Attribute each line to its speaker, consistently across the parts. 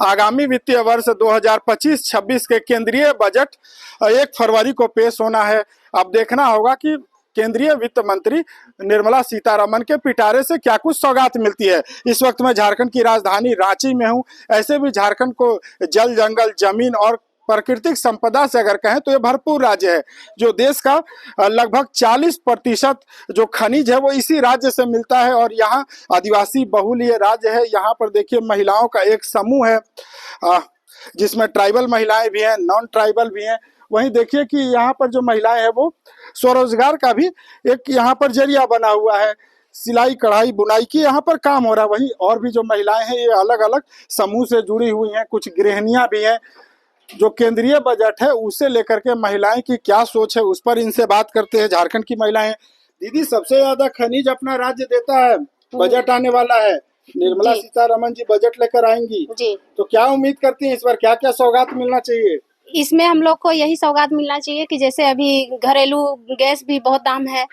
Speaker 1: आगामी वित्तीय वर्ष 2025-26 के केंद्रीय बजट 1 फरवरी को पेश होना है। अब देखना होगा कि केंद्रीय वित्त मंत्री निर्मला सीतारमण के पिटारे से क्या कुछ सौगात मिलती है। इस वक्त मैं झारखंड की राजधानी रांची में हूं। ऐसे भी झारखंड को जल, जंगल, जमीन और प्राकृतिक संपदा से अगर कहें तो ये भरपूर राज्य है। जो देश का लगभग 40% जो खनिज है वो इसी राज्य से मिलता है और यहाँ आदिवासी बहुल ये राज्य है। यहाँ पर देखिए महिलाओं का एक समूह है जिसमें ट्राइबल महिलाएं भी हैं, नॉन ट्राइबल भी हैं। वहीं देखिए कि यहाँ पर जो महिलाएं हैं वो स्वरोजगार का भी एक यहाँ पर जरिया बना हुआ है। सिलाई, कढ़ाई, बुनाई की यहाँ पर काम हो रहा है। वहीं और भी जो महिलाएं हैं ये अलग अलग समूह से जुड़ी हुई हैं, कुछ गृहिणियां भी हैं। जो केंद्रीय बजट है उसे लेकर के महिलाएं की क्या सोच है उस पर इनसे बात करते हैं। झारखंड की महिलाएं। दीदी, सबसे ज्यादा खनिज अपना राज्य देता है, बजट आने वाला है, निर्मला सीतारमण जी बजट लेकर आएंगी जी, तो क्या उम्मीद करती हैं इस बार, क्या क्या सौगात मिलना चाहिए?
Speaker 2: इसमें हम लोग को यही सौगात मिलना चाहिए कि जैसे अभी घरेलू गैस भी बहुत दाम है,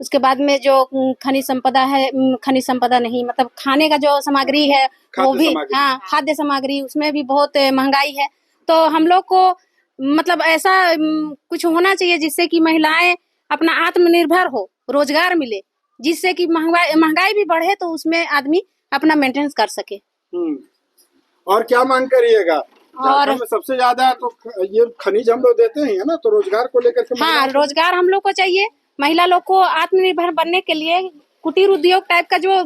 Speaker 2: उसके बाद में जो खनिज संपदा है, खनिज संपदा नहीं मतलब खाने का जो सामग्री है वो भी, हाँ, खाद्य सामग्री, उसमें भी बहुत महंगाई है। तो हम लोग को मतलब ऐसा कुछ होना चाहिए जिससे कि महिलाएं अपना आत्मनिर्भर हो, रोजगार मिले, जिससे कि महंगाई भी बढ़े तो उसमें आदमी अपना मेंटेनेंस कर सके।
Speaker 1: और क्या मांग करिएगा? और सबसे ज्यादा तो ये खनिज हम लोग देते हैं ना, तो रोजगार को लेकर के,
Speaker 2: हाँ, रोजगार हम लोग को चाहिए। महिला लोग को आत्मनिर्भर बनने के लिए कुटीर उद्योग टाइप का जो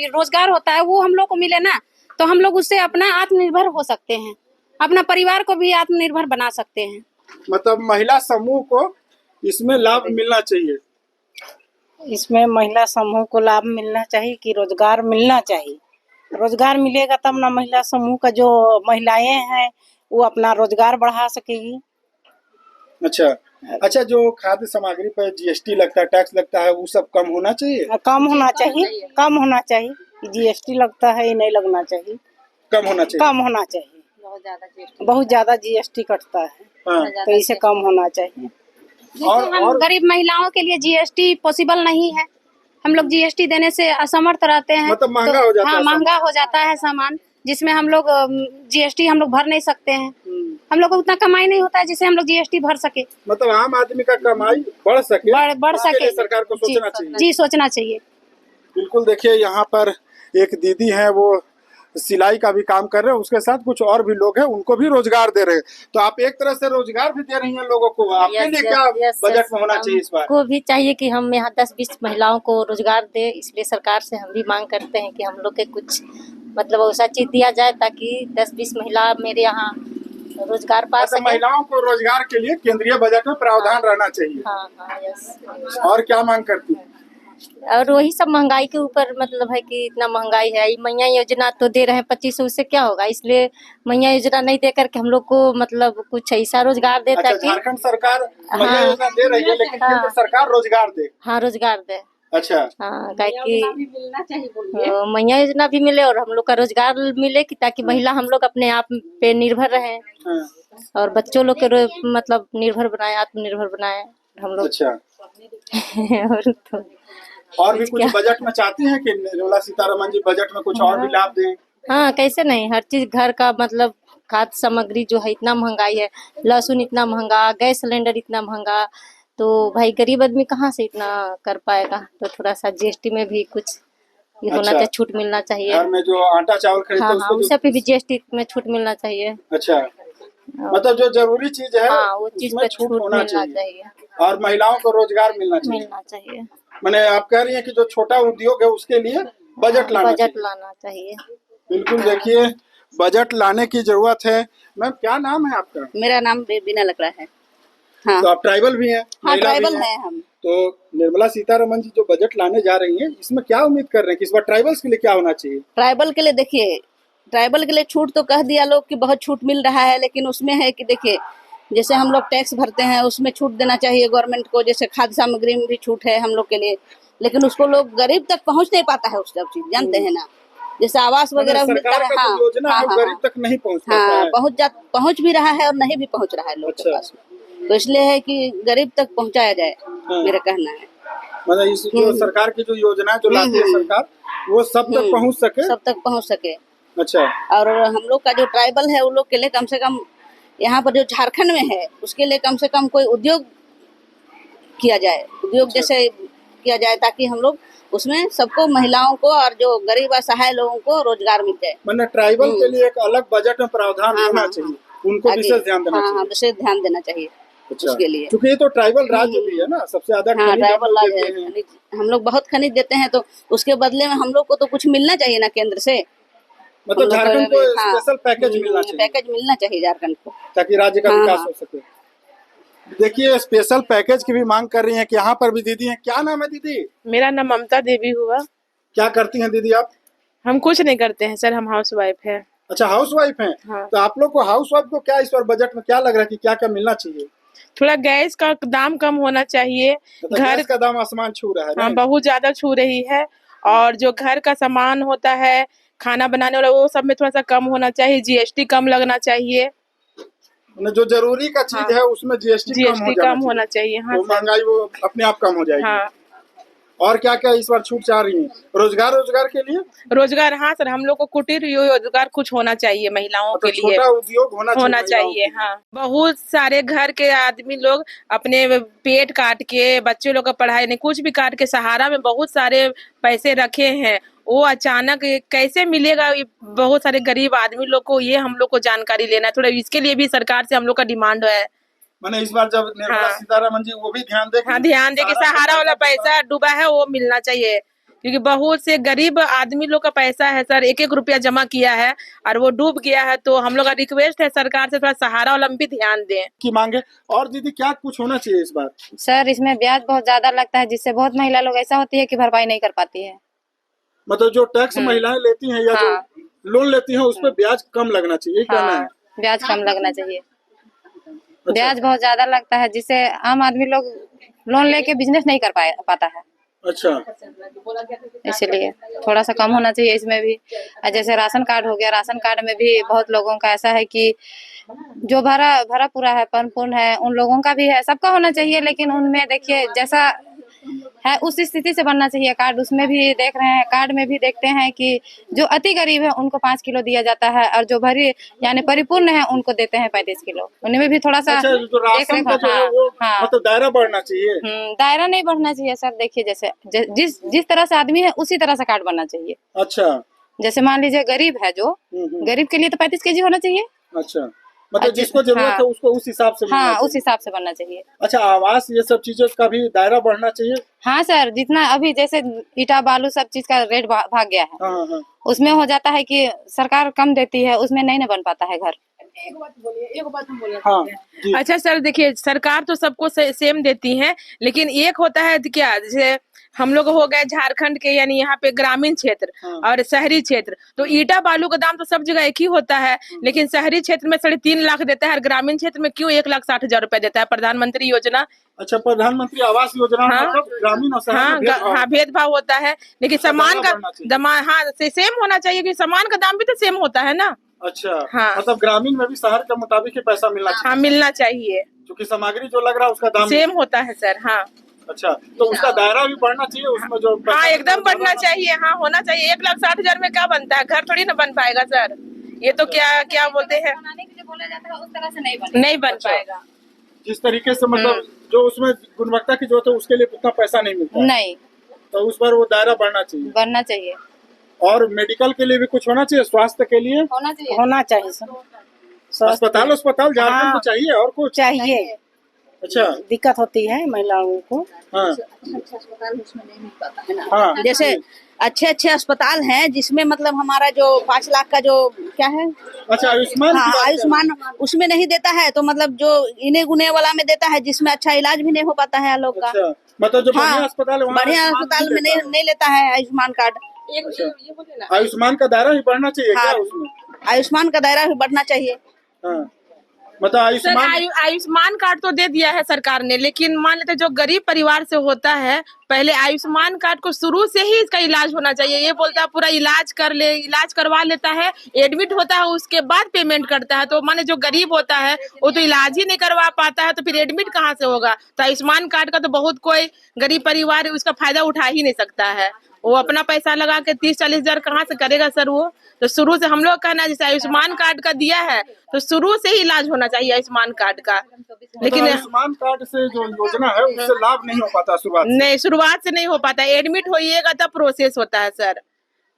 Speaker 2: रोजगार होता है वो हम लोग को मिले ना, तो हम लोग उससे अपना आत्मनिर्भर हो सकते हैं, अपना परिवार को भी आत्मनिर्भर बना सकते हैं।
Speaker 1: मतलब महिला समूह को इसमें लाभ मिलना चाहिए।
Speaker 3: इसमें महिला समूह को लाभ मिलना चाहिए कि रोजगार मिलना चाहिए। रोजगार मिलेगा तब ना महिला समूह का जो महिलाएं हैं वो अपना रोजगार बढ़ा सकेगी।
Speaker 1: अच्छा, जो खाद्य सामग्री पर जीएसटी लगता है, टैक्स लगता है, वो सब कम होना चाहिए।
Speaker 3: कम होना चाहिए, कम होना चाहिए। जीएसटी लगता है, ये नहीं लगना चाहिए,
Speaker 1: कम होना चाहिए,
Speaker 3: कम होना चाहिए। बहुत ज्यादा जीएसटी कटता है, तो इसे कम होना चाहिए।
Speaker 2: और गरीब महिलाओं के लिए जीएसटी पॉसिबल नहीं है। हम लोग जीएसटी देने से असमर्थ रहते हैं,
Speaker 1: मतलब महंगा हो जाता है।
Speaker 2: हाँ, महंगा हो जाता है सामान, जिसमें हम लोग जीएसटी हम लोग भर नहीं सकते हैं। हम लोग को उतना कमाई नहीं होता है जिससे हम लोग जीएसटी भर सके।
Speaker 1: मतलब आम आदमी का कमाई बढ़ सके, सरकार को सोचना चाहिए।
Speaker 2: जी, सोचना चाहिए।
Speaker 1: बिल्कुल। देखिए यहाँ पर एक दीदी है, वो सिलाई का भी काम कर रहे हैं, उसके साथ कुछ और भी लोग हैं, उनको भी रोजगार दे रहे हैं। तो आप एक तरह से रोजगार भी दे रही हैं लोगों को। आपके लिए क्या बजट में होना चाहिए इस बार?
Speaker 4: को भी चाहिए कि हम यहाँ 10-20 महिलाओं को रोजगार दे, इसलिए सरकार से हम भी मांग करते हैं कि हम लोग के कुछ मतलब ऐसा चीज दिया जाए ताकि 10-20 महिला मेरे यहाँ रोजगार पा सके।
Speaker 1: महिलाओं को रोजगार के लिए केंद्रीय बजट में प्रावधान रहना चाहिए।
Speaker 4: हाँ, यस।
Speaker 1: और क्या मांग करती है?
Speaker 4: और वही सब महंगाई के ऊपर मतलब है कि इतना महंगाई है। मैया योजना तो दे रहे हैं 2500, उससे क्या होगा? इसलिए मैया योजना नहीं दे करके हम लोग को मतलब कुछ ऐसा रोजगार दे ताकि
Speaker 1: झारखंड सरकार मैया योजना दे रही है, लेकिन केंद्र सरकार रोजगार दे।
Speaker 4: हाँ, रोजगार दे।
Speaker 1: अच्छा,
Speaker 4: हाँ, कि मैया योजना भी मिले और हम लोग का रोजगार मिले कि ताकि महिला हम लोग अपने आप पे निर्भर रहे और बच्चों लोग के मतलब निर्भर बनाए, आत्मनिर्भर बनाए हम लोग।
Speaker 1: अच्छा।
Speaker 4: और
Speaker 1: भी कुछ बजट में चाहती हैं कि निर्मला सीतारमण जी बजट में कुछ और भी लाभ दें?
Speaker 4: हाँ, कैसे नहीं, हर चीज घर का मतलब खाद्य सामग्री जो है इतना महंगाई है, लहसुन इतना महंगा, गैस सिलेंडर इतना महंगा, तो भाई गरीब आदमी कहाँ से इतना कर पाएगा? तो थोड़ा सा जीएसटी में भी कुछ होना चाहिए, छूट मिलना चाहिए।
Speaker 1: घर में जो आटा चावल खरीदते हैं
Speaker 4: हाँ, उस पे भी जीएसटी में छूट मिलना चाहिए।
Speaker 1: अच्छा, मतलब जो जरूरी चीज है
Speaker 4: वो चीज पे छूट मिलना चाहिए।
Speaker 1: और महिलाओं को रोजगार मिलना चाहिए। मैंने आप कह रही हैं कि जो छोटा उद्योग है उसके लिए बजट लाना
Speaker 4: चाहिए।
Speaker 1: बिल्कुल। देखिए, बजट लाने की जरूरत है। मैम, क्या नाम है आपका?
Speaker 5: मेरा नाम बीना लग रहा है। हाँ।
Speaker 1: तो आप ट्राइबल भी हैं?
Speaker 5: हाँ, ट्राइबल है हम।
Speaker 1: तो निर्मला सीतारमण जी जो बजट लाने जा रही हैं, इसमें क्या उम्मीद कर रहे हैं कि इस बार ट्राइबल्स के लिए क्या होना चाहिए?
Speaker 5: ट्राइबल के लिए देखिए, ट्राइबल के लिए छूट तो कह दिया लोग कि बहुत छूट मिल रहा है, लेकिन उसमें है कि देखिए जैसे हम लोग टैक्स भरते हैं उसमें छूट देना चाहिए गवर्नमेंट को। जैसे खाद्य सामग्री में भी छूट है हम लोग के लिए, लेकिन उसको लोग गरीब तक पहुंच नहीं पाता है। उस सब चीज जानते हैं ना, जैसे आवास वगैरह मिलता है। हाँ,
Speaker 1: गरीब तक नहीं
Speaker 5: पहुंच भी रहा है और नहीं भी पहुंच रहा है लोग के पास। तो इसलिए है कि गरीब तक पहुंचाया जाए, मेरा कहना है।
Speaker 1: मतलब इस जो सरकार की जो योजना जो लाती है सरकार, वो सब तक पहुंच सके,
Speaker 5: सब तक पहुंच सके।
Speaker 1: अच्छा।
Speaker 5: और हम लोग का जो ट्राइबल है उन लोग के लिए कम से कम यहाँ पर जो झारखंड में है उसके लिए कम से कम कोई उद्योग किया जाए, उद्योग
Speaker 1: अच्छा।
Speaker 5: जैसे किया जाए ताकि हम लोग उसमें सबको महिलाओं को और जो गरीब असहाय लोगों को रोजगार मिल जाए।
Speaker 1: मतलब ट्राइबल के लिए एक अलग बजट में प्रावधान
Speaker 5: हाँ,
Speaker 1: होना
Speaker 5: हाँ,
Speaker 1: चाहिए, उनको
Speaker 5: आगे-
Speaker 1: विशेष ध्यान देना
Speaker 5: हाँ हाँ
Speaker 1: चाहिए।
Speaker 5: विशेष ध्यान देना चाहिए
Speaker 1: अच्छा।
Speaker 5: उसके लिए।
Speaker 1: क्योंकि ये तो ट्राइबल राज्य भी है ना, सबसे ज्यादा
Speaker 5: हाँ
Speaker 1: खनिज हम
Speaker 5: ट्राइबल
Speaker 1: लोग
Speaker 5: राज
Speaker 1: देते
Speaker 5: है,
Speaker 1: हैं।
Speaker 5: खनिज हम लोग बहुत खनिज देते हैं तो उसके बदले में हम लोग को तो कुछ मिलना चाहिए ना केंद्र से।
Speaker 1: मतलब
Speaker 5: हम लोग
Speaker 1: झारखंड को
Speaker 5: हाँ,
Speaker 1: स्पेशल पैकेज मिलना चाहिए
Speaker 5: पैकेज मिलना चाहिए झारखंड को
Speaker 1: ताकि राज्य का
Speaker 5: हाँ,
Speaker 1: विकास
Speaker 5: हाँ।
Speaker 1: हो सके। देखिए स्पेशल पैकेज की भी मांग कर रही हैं कि यहाँ पर भी दीदी हैं। क्या नाम है दीदी?
Speaker 6: मेरा नाम ममता देवी हुआ।
Speaker 1: क्या करती हैं दीदी आप?
Speaker 6: हम कुछ नहीं करते हैं सर, हम हाउस वाइफ है।
Speaker 1: अच्छा, हाउस वाइफ हैं।
Speaker 6: हाँ।
Speaker 1: तो आप लोग को हाउस वाइफ को क्या इस बार बजट में क्या लग रहा है कि क्या क्या मिलना चाहिए?
Speaker 6: थोड़ा गैस का दाम कम होना चाहिए।
Speaker 1: मतलब
Speaker 6: घर
Speaker 1: गैस का दाम आसमान छू रहा है
Speaker 6: हाँ
Speaker 1: नहीं?
Speaker 6: बहुत ज्यादा छू रही है। और जो घर का सामान होता है खाना बनाने वाला वो सब में थोड़ा सा कम होना चाहिए। जीएसटी कम लगना चाहिए।
Speaker 1: मतलब जो जरूरी का चीज
Speaker 6: हाँ।
Speaker 1: है उसमें जीएसटी कम हो
Speaker 6: कम होना चाहिए। हाँ
Speaker 1: तो
Speaker 6: सर।
Speaker 1: महंगाई वो अपने आप कम हो जाएगी।
Speaker 6: हाँ
Speaker 1: और क्या क्या इस बार छूट चाह रही हैं? रोजगार के लिए
Speaker 6: रोजगार। हाँ सर, हम लोग को कुटीर रोजगार कुछ होना चाहिए महिलाओं के
Speaker 1: मतलब
Speaker 6: लिए।
Speaker 1: छोटा उद्योग होना
Speaker 6: होना
Speaker 1: महिलाओं
Speaker 6: चाहिए।
Speaker 1: के लिए।
Speaker 6: हाँ बहुत सारे घर के आदमी लोग अपने पेट काट के बच्चे लोग का पढ़ाई नहीं कुछ भी काट के सहारा में बहुत सारे पैसे रखे हैं। वो अचानक कैसे मिलेगा ये बहुत सारे गरीब आदमी लोग को, ये हम लोग को जानकारी लेना है। थोड़ा इसके लिए भी सरकार से हम लोग का डिमांड है।
Speaker 1: मैंने इस बार जब निर्मला
Speaker 6: हाँ।
Speaker 1: सीतारमन जी वो भी ध्यान दे
Speaker 6: हाँ ध्यान दे कि सहारा वाला पैसा डूबा है वो मिलना चाहिए। क्योंकि बहुत से गरीब आदमी लोग का पैसा है सर, एक एक रुपया जमा किया है और वो डूब गया है। तो हम लोग का रिक्वेस्ट है सरकार से थोड़ा सहारा वाला भी ध्यान दें
Speaker 1: की मांगे। और दीदी क्या कुछ होना चाहिए इस बार?
Speaker 2: सर इसमें ब्याज बहुत ज्यादा लगता है जिससे बहुत महिला लोग ऐसा होती है कि भरपाई नहीं कर पाती है।
Speaker 1: मतलब जो टैक्स महिलाएं लेती हैं या
Speaker 2: हाँ।
Speaker 1: जो लोन लेती हैं उस पर ब्याज कम लगना चाहिए, कहना है।
Speaker 2: हाँ ब्याज कम लगना चाहिए।
Speaker 1: अच्छा।
Speaker 2: ब्याज बहुत ज्यादा लगता है जिससे आम आदमी लोग लोन लेके बिजनेस नहीं कर पाता है।
Speaker 1: अच्छा।
Speaker 2: इसलिए थोड़ा सा कम होना चाहिए इसमें भी। जैसे राशन कार्ड हो गया, राशन कार्ड में भी बहुत लोगों का ऐसा है कि जो भरा पूरा है परिपूर्ण है उन लोगों का भी है, सबका होना चाहिए। लेकिन उनमें देखिए जैसा है उस स्थिति से बनना चाहिए कार्ड। उसमें भी देख रहे हैं, कार्ड में भी देखते हैं कि जो अति गरीब है उनको 5 किलो दिया जाता है और जो भरी यानी परिपूर्ण है उनको देते हैं 35 किलो। उनमें भी थोड़ा सा
Speaker 1: अच्छा, जो राशन का जो है वो
Speaker 2: हाँ।
Speaker 1: मतलब दायरा बढ़ना चाहिए।
Speaker 2: दायरा नहीं बढ़ना चाहिए सर। देखिए जैसे जिस तरह से आदमी है उसी तरह से कार्ड बनना चाहिए।
Speaker 1: अच्छा।
Speaker 2: जैसे मान लीजिए गरीब है जो गरीब के लिए तो 35 केजी होना चाहिए।
Speaker 1: अच्छा, मतलब जिसको जरूरत है उसको उस हिसाब से मिलना
Speaker 2: हाँ
Speaker 1: चाहिए।
Speaker 2: उस हिसाब से बनना चाहिए।
Speaker 1: अच्छा, आवास ये सब चीजों का भी दायरा बढ़ना चाहिए।
Speaker 2: हाँ सर, जितना अभी जैसे ईटा बालू सब चीज का रेट भाग गया है।
Speaker 1: हाँ हाँ।
Speaker 2: उसमें हो जाता है कि सरकार कम देती है, उसमें नहीं ना बन पाता है घर।
Speaker 1: हाँ जी।
Speaker 6: अच्छा सर देखिए सरकार तो सबको सेम देती है लेकिन एक होता है क्या, जैसे हम लोग हो गए झारखंड के यानी यहाँ पे ग्रामीण क्षेत्र
Speaker 1: हाँ।
Speaker 6: और शहरी क्षेत्र। तो ईटा बालू का दाम तो सब जगह एक ही होता है लेकिन शहरी क्षेत्र में 3.5 लाख देता है और ग्रामीण क्षेत्र में क्यों 1,60,000 रुपए देता है प्रधानमंत्री योजना।
Speaker 1: अच्छा, प्रधानमंत्री आवास योजना
Speaker 6: हाँ।
Speaker 1: मतलब ग्रामीण और शहर में भेदभाव।
Speaker 6: हाँ भेदभाव होता है लेकिन सामान का हाँ सेम होना चाहिए कि सामान का दाम भी तो सेम होता है ना।
Speaker 1: अच्छा।
Speaker 6: हाँ।
Speaker 1: मतलब ग्रामीण में भी शहर के मुताबिक ही पैसा मिलना चाहिए।
Speaker 6: हाँ मिलना चाहिए
Speaker 1: क्योंकि सामग्री जो लग रहा है उसका दाम
Speaker 6: सेम होता है सर। हाँ
Speaker 1: अच्छा, तो उसका दायरा भी बढ़ना चाहिए उसमें जो
Speaker 6: हाँ एकदम बढ़ना चाहिए। हाँ होना चाहिए। 1,60,000 में क्या बनता है, घर थोड़ी ना बन पाएगा सर। ये तो क्या बोलते हैं
Speaker 2: बनाने के लिए बोला जाता है उस तरह से
Speaker 6: नहीं बन पाएगा।
Speaker 1: जिस तरीके से मतलब जो उसमें गुणवत्ता की जरूरत है उसके लिए उतना पैसा नहीं मिलता।
Speaker 2: नहीं
Speaker 1: तो उस पर वो दायरा बढ़ना चाहिए।
Speaker 2: बनना चाहिए।
Speaker 1: और मेडिकल के लिए भी कुछ होना चाहिए, स्वास्थ्य के लिए
Speaker 3: होना चाहिए सर।
Speaker 1: अस्पताल झारखंड को चाहिए और कुछ
Speaker 3: चाहिए।
Speaker 1: अच्छा।
Speaker 3: दिक्कत होती है महिलाओं को।
Speaker 1: हाँ
Speaker 5: अस्पताल उसमें नहीं मिल पाता है ना।
Speaker 1: हाँ।
Speaker 5: जैसे अच्छे अस्पताल हैं जिसमें मतलब हमारा जो 5 लाख का जो क्या है
Speaker 1: अच्छा, आयुष्मान
Speaker 5: हाँ
Speaker 1: की बात
Speaker 5: आयुष्मान उसमें नहीं देता है। तो मतलब जो इन्हें गुने वाला में देता है जिसमें अच्छा इलाज भी नहीं हो पाता है लोग का।
Speaker 1: अच्छा, मतलब जो बढ़िया
Speaker 5: हाँ
Speaker 1: अस्पताल है वहाँ
Speaker 5: बढ़िया
Speaker 1: आयुष्मान
Speaker 5: अस्पताल में
Speaker 1: देता है।
Speaker 5: नहीं लेता है आयुष्मान कार्ड।
Speaker 1: अच्छा। आयुष्मान का दायरा भी बढ़ना चाहिए
Speaker 5: हाँ।
Speaker 1: क्या उसमें?
Speaker 5: आयुष्मान का दायरा भी बढ़ना चाहिए।
Speaker 1: हाँ, मतलब आयुष्मान
Speaker 6: आयुष्मान कार्ड तो दे दिया है सरकार ने लेकिन मान लेते जो गरीब परिवार से होता है पहले आयुष्मान कार्ड को शुरू से ही इसका इलाज होना चाहिए। ये बोलता है पूरा इलाज करवा लेता है, एडमिट होता है उसके बाद पेमेंट करता है। तो माने जो गरीब होता है वो तो इलाज ही नहीं करवा पाता है तो फिर एडमिट कहाँ से होगा। तो आयुष्मान कार्ड का तो बहुत कोई गरीब परिवार है उसका फायदा उठा ही नहीं सकता है। वो अपना पैसा लगा के 30-40 हजार कहाँ से करेगा सर? वो तो शुरू से हम लोग कहना, जैसे आयुष्मान कार्ड का दिया है तो शुरू से ही इलाज होना चाहिए आयुष्मान कार्ड का, लेकिन
Speaker 1: आयुष्मान कार्ड से जो योजना है उससे लाभ नहीं हो पाता शुरुआत से।
Speaker 6: नहीं, शुरुआत से नहीं हो पाता, एडमिट होइएगा तब प्रोसेस होता है सर।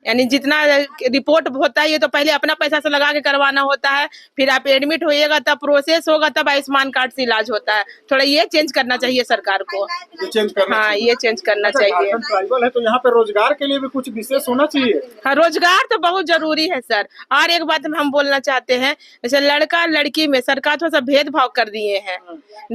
Speaker 6: यानी जितना रिपोर्ट होता है ये तो पहले अपना पैसा से लगा के करवाना होता है, फिर आप एडमिट होइएगा तब प्रोसेस होगा, तब आयुष्मान कार्ड से इलाज होता है। थोड़ा ये चेंज करना चाहिए सरकार को,
Speaker 1: ये चेंज करना
Speaker 6: हाँ
Speaker 1: चाहिए।
Speaker 6: ये चेंज करना चाहिए।
Speaker 1: झारखंड ट्राइबल है तो यहाँ पे रोजगार के लिए भी कुछ विशेष होना चाहिए।
Speaker 6: हाँ, रोजगार तो बहुत जरूरी है सर। और एक बात हम बोलना चाहते हैं, जैसे लड़का लड़की में सरकार थोड़ा सा भेदभाव कर दिए हैं।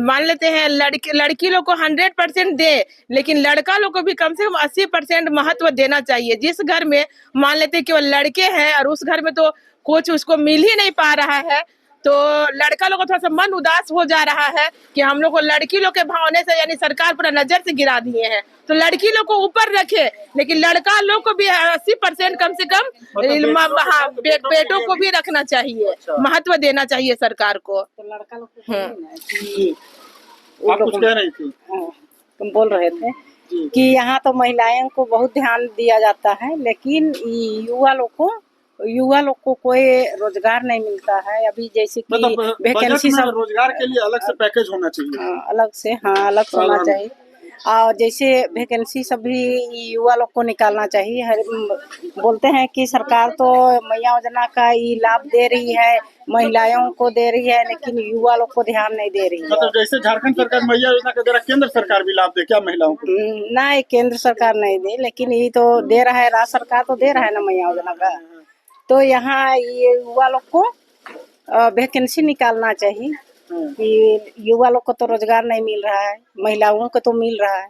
Speaker 6: मान लेते हैं लड़की लोग को 100% दे, लेकिन लड़का लोग को भी कम से कम 80% महत्व देना चाहिए। जिस घर में मान लेते हैं केवल लड़के हैं और उस घर में तो कुछ उसको मिल ही नहीं पा रहा है, तो लड़का लोग को थोड़ा सा मन उदास हो जा रहा है कि हम लोग को लड़की लोग के भावने से यानी सरकार पूरा नजर से गिरा दिए हैं। तो लड़की लोग को ऊपर रखे, लेकिन लड़का लोग को भी 80% कम से कम बेटों को भी रखना चाहिए, महत्व देना चाहिए सरकार को।
Speaker 3: तो लड़का लोग को
Speaker 1: आप कुछ कह रही थी?
Speaker 3: तुम बोल रहे थे कि यहाँ तो महिलाओं को बहुत ध्यान दिया जाता है, लेकिन युवा लोग को कोई रोजगार नहीं मिलता है। अभी जैसे कि
Speaker 1: मतलब
Speaker 3: वैकेंसी सब
Speaker 1: रोजगार के लिए अलग से पैकेज होना चाहिए।
Speaker 3: अलग से, हाँ अलग से होना चाहिए। और जैसे वैकेंसी सब भी युवा लोग को निकालना चाहिए। बोलते हैं कि सरकार तो मैया योजना का ये लाभ दे रही है, महिलाओं को दे रही है, लेकिन युवा लोग को ध्यान नहीं दे रही है।
Speaker 1: मतलब जैसे झारखंड सरकार मैया योजना के द्वारा केंद्र सरकार भी लाभ दे क्या महिलाओं को?
Speaker 3: नहीं, केंद्र सरकार नहीं दे, लेकिन ये तो दे रहा है, राज्य सरकार तो दे रहा है ना मैया योजना का। तो यहाँ ये युवा लोग को वैकेंसी निकालना चाहिए कि युवा लोग को तो रोजगार नहीं मिल रहा है, महिलाओं को तो मिल रहा है।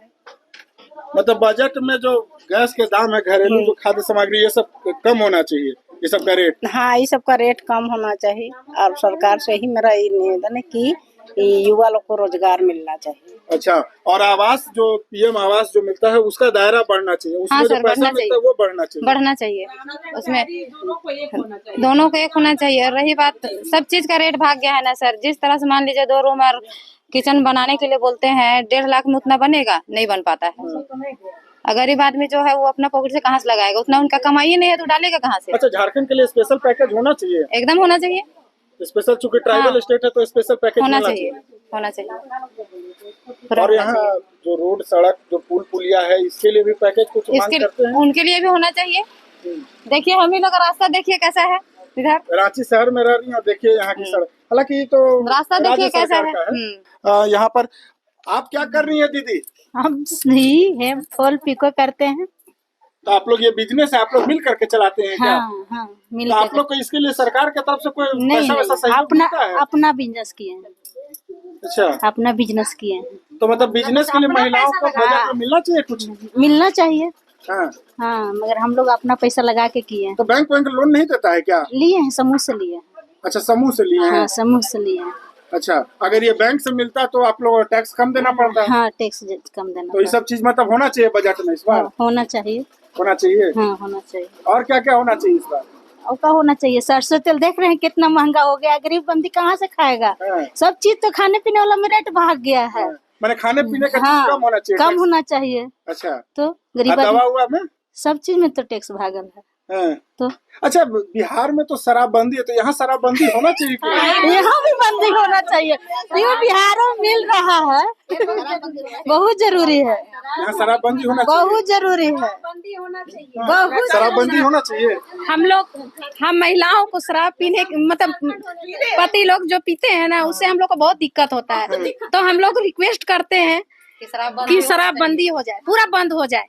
Speaker 1: मतलब बजट में जो गैस के दाम है, घरेलू जो खाद्य सामग्री, ये सब कम होना चाहिए, ये सब का रेट।
Speaker 3: हाँ, ये सब का रेट कम होना चाहिए। और सरकार से ही मेरा ये निवेदन है कि युवा लोग को रोजगार मिलना चाहिए।
Speaker 1: अच्छा, और आवास जो पीएम आवास जो मिलता है उसका दायरा बढ़ना चाहिए, उसमें जो पैसा मिलता है वो बढ़ना चाहिए।
Speaker 2: उसमें दोनों का एक होना चाहिए। और रही बात, सब चीज का रेट भाग गया है ना सर। जिस तरह से मान लीजिए 2 रूम और किचन बनाने के लिए बोलते हैं, 1.5 लाख में उतना बनेगा, नहीं बन पाता है। गरीब आदमी जो है वो अपना पॉकेट से कहाँ से लगाएगा? उतना उनका कमाई नहीं है तो डालेगा कहाँ से?
Speaker 1: अच्छा, झारखंड के लिए स्पेशल पैकेज होना चाहिए,
Speaker 2: एकदम होना चाहिए।
Speaker 1: स्पेशल, चूंकि ट्राइबल स्टेट है तो स्पेशल पैकेज
Speaker 2: होना चाहिए।
Speaker 1: और यहाँ जो रोड सड़क जो पुल पुलिया है इसके लिए भी पैकेज कुछ मांग करते हैं,
Speaker 2: उनके लिए भी होना चाहिए। देखिए हम ही लोग रास्ता देखिए कैसा है इधर।
Speaker 1: रांची शहर में रह रही हैं, देखिए यहाँ की सड़क, हालांकि तो
Speaker 2: रास्ता देखिए कैसा है।
Speaker 1: यहाँ पर आप क्या कर रही है दीदी?
Speaker 7: हम सही है, फल पिको करते हैं।
Speaker 1: तो आप लोग ये बिजनेस है, आप लोग मिल करके चलाते हैं क्या?
Speaker 7: हाँ, मिल
Speaker 1: तो आप लोग को इसके लिए सरकार की तरफ से कोई
Speaker 7: नहीं,
Speaker 1: पैसा वैसा सहयोग मिलता है?
Speaker 7: अपना बिजनेस किए हैं।
Speaker 1: अच्छा,
Speaker 7: अपना बिजनेस किए हैं।
Speaker 1: तो मतलब बिजनेस के लिए महिलाओं को बजट में मिलना चाहिए कुछ?
Speaker 7: मिलना चाहिए।
Speaker 1: हाँ,
Speaker 7: हाँ, मगर हम लोग अपना पैसा लगा के किए हैं।
Speaker 1: तो बैंक लोन नहीं देता है क्या?
Speaker 7: लिए हैं, समूह से लिए हैं।
Speaker 1: अच्छा, समूह से लिए हैं।
Speaker 7: हाँ, समूह से लिए हैं।
Speaker 1: अच्छा, अगर ये बैंक से मिलता तो आप लोग टैक्स कम देना पड़ता है।
Speaker 7: हाँ, टैक्स कम देना।
Speaker 1: तो ये सब चीज मतलब होना चाहिए बजट में इस बार।
Speaker 7: होना चाहिए।
Speaker 1: होना चाहिए।
Speaker 7: हाँ, होना चाहिए।
Speaker 1: और क्या क्या होना चाहिए इस बार?
Speaker 7: और क्या होना चाहिए? सरसों तेल देख रहे हैं कितना महंगा हो गया, गरीब बंदी कहाँ से खाएगा?
Speaker 1: हाँ।
Speaker 7: सब चीज तो खाने पीने वाला में रेट भाग गया है।
Speaker 1: मैंने खाने पीने का
Speaker 7: हाँ,
Speaker 1: चीज कम होना चाहिए।
Speaker 7: कम होना चाहिए।
Speaker 1: अच्छा,
Speaker 7: तो गरीब
Speaker 1: दवा हुआ में
Speaker 7: सब चीज में तो टैक्स भागल है।
Speaker 1: हाँ।
Speaker 7: तो
Speaker 1: अच्छा, बिहार में तो शराबबंदी है, तो यहाँ शराबबंदी होना चाहिए क्या?
Speaker 7: यहाँ भी बंदी होना चाहिए। ये बिहारों में मिल रहा है, बहुत जरूरी है।
Speaker 1: यहाँ शराबबंदी होना चाहिए,
Speaker 7: बहुत जरूरी है। बहुत
Speaker 1: शराबबंदी होना चाहिए।
Speaker 2: हम महिलाओं को शराब पीने मतलब पति लोग जो पीते हैं ना, उससे हम लोग को बहुत दिक्कत होता है। तो हम लोग रिक्वेस्ट करते हैं कि शराबबंदी हो जाए, पूरा बंद हो जाए,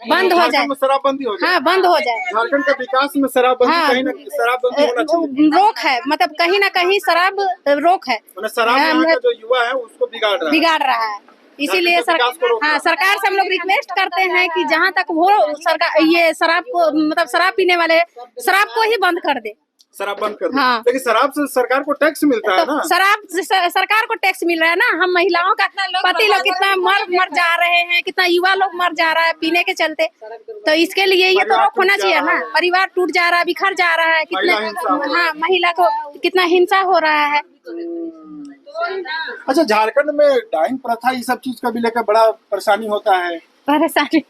Speaker 2: बंद हो जाए।
Speaker 1: झारखंड में शराबबंदी हो जाए।
Speaker 2: हाँ, बंद हो जाए।
Speaker 1: झारखंड का विकास में शराबबंदी
Speaker 2: हाँ।
Speaker 1: कहीं ना शराबबंदी होना चाहिए।
Speaker 2: रोक है, मतलब कहीं ना कहीं शराब रोक है,
Speaker 1: मतलब शराब यहाँ का जो युवा है उसको
Speaker 2: बिगाड़ रहा है। इसीलिए सरकार से हम लोग रिक्वेस्ट करते हैं कि जहाँ तक वो सरकार ये शराब को मतलब शराब पीने वाले शराब को ही बंद कर दे।
Speaker 1: शराब बंद कर दे।
Speaker 2: हाँ।
Speaker 1: लेकिन शराब से सरकार को टैक्स मिलता है ना?
Speaker 2: शराब से सरकार को टैक्स मिल रहा है ना। हम महिलाओं का पति लोग कितना मर जा रहे हैं, कितना युवा लोग मर जा रहा है पीने के चलते। तो इसके लिए ये तो रोक होना चाहिए ना। परिवार टूट जा रहा है, बिखर जा रहा है, कितने हाँ महिला को कितना हिंसा हो रहा है।
Speaker 1: अच्छा, झारखंड में डाइंग प्रथा ये सब चीज का भी लेकर बड़ा परेशानी होता है।
Speaker 2: परेशानी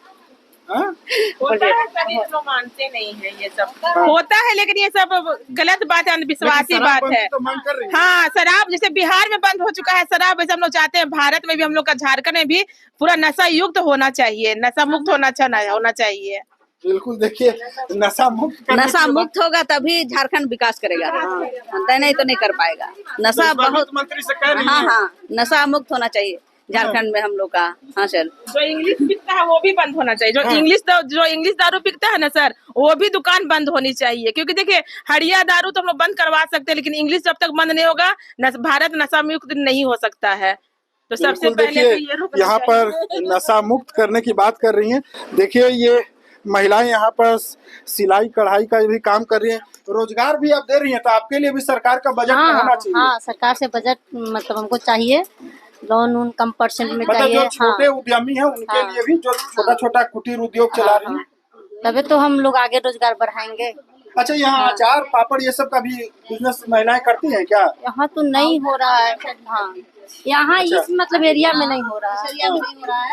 Speaker 1: हाँ?
Speaker 6: होता है सर, ये लोग मानते नहीं है ये सब होता है, लेकिन ये सब गलत बात है, अंधविश्वासी
Speaker 1: लेकिन
Speaker 6: बात
Speaker 1: शराबबंदी
Speaker 6: है।
Speaker 1: तो मांग कर रही है।
Speaker 6: हाँ, शराब जैसे बिहार में बंद हो चुका है शराब, वैसे हम लोग चाहते हैं भारत में भी, हम लोग का झारखंड में भी पूरा नशा युक्त होना चाहिए, नशा मुक्त होना चाहिए।
Speaker 1: बिल्कुल, देखिए नशा मुक्त करने
Speaker 5: नशा
Speaker 1: की बात-
Speaker 5: मुक्त होगा तभी झारखंड विकास करेगा, नहीं तो नहीं कर पाएगा। नशा
Speaker 1: तो
Speaker 5: बहुत,
Speaker 1: मंत्री से कह रही
Speaker 5: हाँ
Speaker 1: हैं।
Speaker 5: हाँ, नशा मुक्त होना चाहिए झारखंड में हम लोग का। हाँ सर,
Speaker 6: जो इंग्लिश बिकता है वो भी बंद होना चाहिए, जो इंग्लिश दारू बिकता है ना सर, वो भी दुकान बंद होनी चाहिए। क्योंकि देखिए हड़िया दारू तो हम लोग बंद करवा सकते हैं, लेकिन इंग्लिश जब तक बंद नहीं होगा भारत नशा मुक्त नहीं हो सकता है। तो सबसे
Speaker 1: बिल्कुल,
Speaker 6: पहले तो
Speaker 1: देखिए
Speaker 6: ये रोकना
Speaker 1: यहाँ
Speaker 6: चाहिए।
Speaker 1: पर नशा मुक्त करने की बात कर रही हैं। देखिए ये महिलाएं यहाँ पर सिलाई कढ़ाई का भी काम कर रही हैं, रोजगार भी आप दे रही हैं, तो आपके लिए भी सरकार का बजट में होना चाहिए।
Speaker 4: हाँ, सरकार से बजट मतलब हमको चाहिए, लोन उन कम परसेंट में
Speaker 1: मतलब
Speaker 4: चाहिए।
Speaker 1: जो छोटे उद्यमी हैं उनके लिए भी, जो छोटा छोटा कुटीर उद्योग चला रही हैं।
Speaker 4: तभी तो हम लोग आगे रोजगार बढ़ाएंगे।
Speaker 1: अच्छा, यहाँ अचार पापड़ ये सब का भी बिजनेस महिलाएं करती हैं क्या?
Speaker 4: यहाँ तो नहीं हो रहा है। हाँ, यहाँ इस मतलब एरिया में नहीं हो रहा है।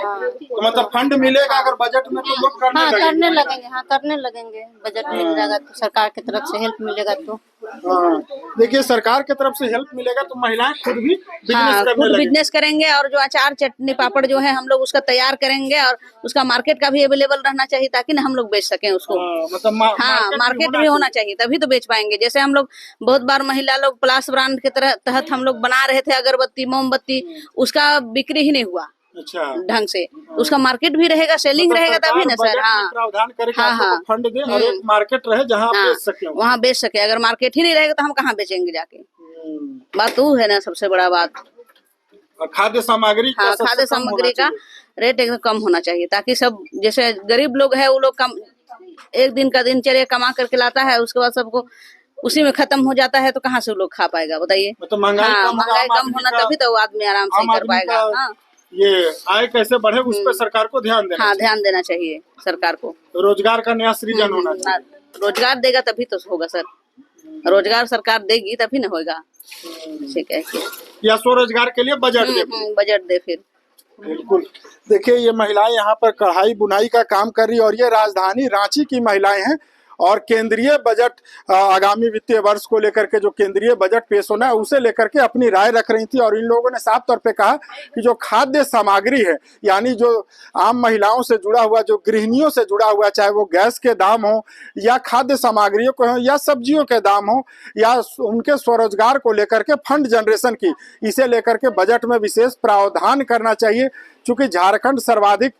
Speaker 4: हाँ,
Speaker 1: तो मतलब फंड मिलेगा अगर बजट में, तो लोग करने
Speaker 4: हाँ
Speaker 1: लगेंगे।
Speaker 4: करने लगेंगे, हाँ करने लगेंगे। बजट मिल जाएगा तो सरकार की तरफ से हेल्प मिलेगा तो।
Speaker 1: हाँ, देखिए सरकार की तरफ से हेल्प मिलेगा तो महिलाएं खुद भी बिजनेस
Speaker 5: हाँ
Speaker 1: करने
Speaker 5: खुद
Speaker 1: लगेंगी।
Speaker 5: बिजनेस करेंगे, और जो अचार चटनी पापड़ जो है हम लोग उसका तैयार करेंगे, और उसका मार्केट का भी अवेलेबल रहना चाहिए ताकि ना हम लोग बेच सकें उसको।
Speaker 1: मतलब
Speaker 5: हाँ, मार्केट भी होना चाहिए तभी तो बेच पाएंगे। जैसे हम लोग बहुत बार महिला लोग प्लास ब्रांड के तहत हम लोग बना रहे थे अगरबत्ती मोमबत्ती, उसका बिक्री ही नहीं हुआ
Speaker 1: अच्छा,
Speaker 5: ढंग से। उसका मार्केट भी रहेगा, सेलिंग
Speaker 1: मतलब
Speaker 5: रहेगा तभी ना
Speaker 1: सरकार
Speaker 5: सर।
Speaker 1: बजट में
Speaker 5: हाँ
Speaker 1: प्रावधान करके
Speaker 5: हाँ,
Speaker 1: आप लोग
Speaker 5: हाँ।
Speaker 1: को फंड दे और एक मार्केट रहे जहाँ आप
Speaker 5: हाँ,
Speaker 1: बेच सके।
Speaker 5: वहाँ बेच सके। अगर मार्केट ही नहीं रहेगा तो हम कहाँ बेचेंगे जाके। बात तो है ना, सबसे बड़ा बात।
Speaker 1: और खाद्य सामग्री का
Speaker 5: हाँ,
Speaker 1: सबसे
Speaker 5: खाद्य
Speaker 1: कम होना
Speaker 5: सामग्री का
Speaker 1: चाहिए।
Speaker 5: रेट एकदम कम होना चाहिए, ताकि सब जैसे गरीब लोग है वो लोग कम एक दिन का दिनचर्या कमा करके लाता है, उसके बाद सबको उसी में खत्म हो जाता है, तो कहाँ से वो लोग खा पाएगा बताइए।
Speaker 1: मतलब महंगाई
Speaker 5: हाँ,
Speaker 1: कम होगा,
Speaker 5: महंगाई
Speaker 1: आम
Speaker 5: कम
Speaker 1: आदमी
Speaker 5: होना
Speaker 1: का-
Speaker 5: तभी तो वो आदमी आराम से
Speaker 1: आम
Speaker 5: कर
Speaker 1: आदमी
Speaker 5: पाएगा।
Speaker 1: का
Speaker 5: हाँ
Speaker 1: ये आय कैसे बढ़े उस पर सरकार को ध्यान देना
Speaker 5: हाँ,
Speaker 1: चाहिए।
Speaker 5: ध्यान देना चाहिए सरकार को।
Speaker 1: रोजगार का नया सृजन होना चाहिए।
Speaker 5: रोजगार देगा तभी तो होगा सर, रोजगार सरकार देगी तभी ना होगा। ठीक है,
Speaker 1: या स्वरोजगार के लिए बजट दे।
Speaker 5: बजट दे फिर।
Speaker 1: बिल्कुल, देखिए ये महिलाएं यहाँ पर कढ़ाई बुनाई का काम कर रही है, और ये राजधानी रांची की महिलाएं हैं। और केंद्रीय बजट आगामी वित्तीय वर्ष को लेकर के जो केंद्रीय बजट पेश होना है उसे लेकर के अपनी राय रख रही थी। और इन लोगों ने साफ तौर पे कहा कि जो खाद्य सामग्री है, यानी जो आम महिलाओं से जुड़ा हुआ, जो गृहिणियों से जुड़ा हुआ, चाहे वो गैस के दाम हो या खाद्य सामग्रियों को हो या सब्जियों के दाम हो या उनके स्वरोजगार को लेकर के फंड जनरेशन की, इसे लेकर के बजट में विशेष प्रावधान करना चाहिए। चूंकि झारखंड सर्वाधिक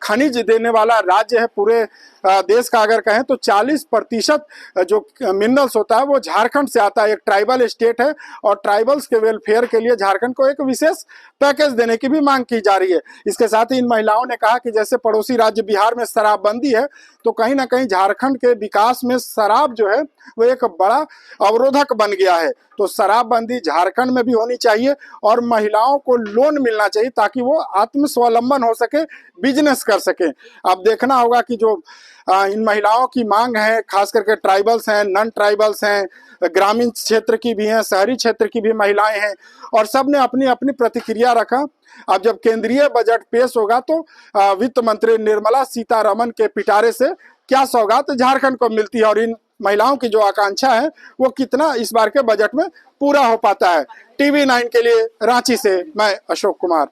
Speaker 1: खनिज देने वाला राज्य है पूरे देश का, अगर कहें तो 40% जो मिनरल्स होता है वो झारखंड से आता है। एक ट्राइबल स्टेट है और ट्राइबल्स के वेलफेयर के लिए झारखंड को एक विशेष पैकेज देने की भी मांग की जा रही है। इसके साथ ही इन महिलाओं ने कहा कि जैसे पड़ोसी राज्य बिहार में शराबबंदी है, तो कहीं ना कहीं झारखंड के विकास में शराब जो है वो एक बड़ा अवरोधक बन गया है। तो शराबबंदी झारखंड में भी होनी चाहिए और महिलाओं को लोन मिलना चाहिए ताकि वो आत्मस्वावलंबन हो सके, बिजनेस कर सके। अब देखना होगा कि जो इन महिलाओं की मांग है, खास करके ट्राइबल्स हैं, नॉन ट्राइबल्स हैं, ग्रामीण क्षेत्र की भी हैं, शहरी क्षेत्र की भी महिलाएं हैं, और सब ने अपनी अपनी प्रतिक्रिया रखा। अब जब केंद्रीय बजट पेश होगा तो वित्त मंत्री निर्मला सीतारमन के पिटारे से क्या सौगात झारखंड को मिलती है और इन महिलाओं की जो आकांक्षा है वो कितना इस बार के बजट में पूरा हो पाता है। TV9 के लिए रांची से मैं अशोक कुमार।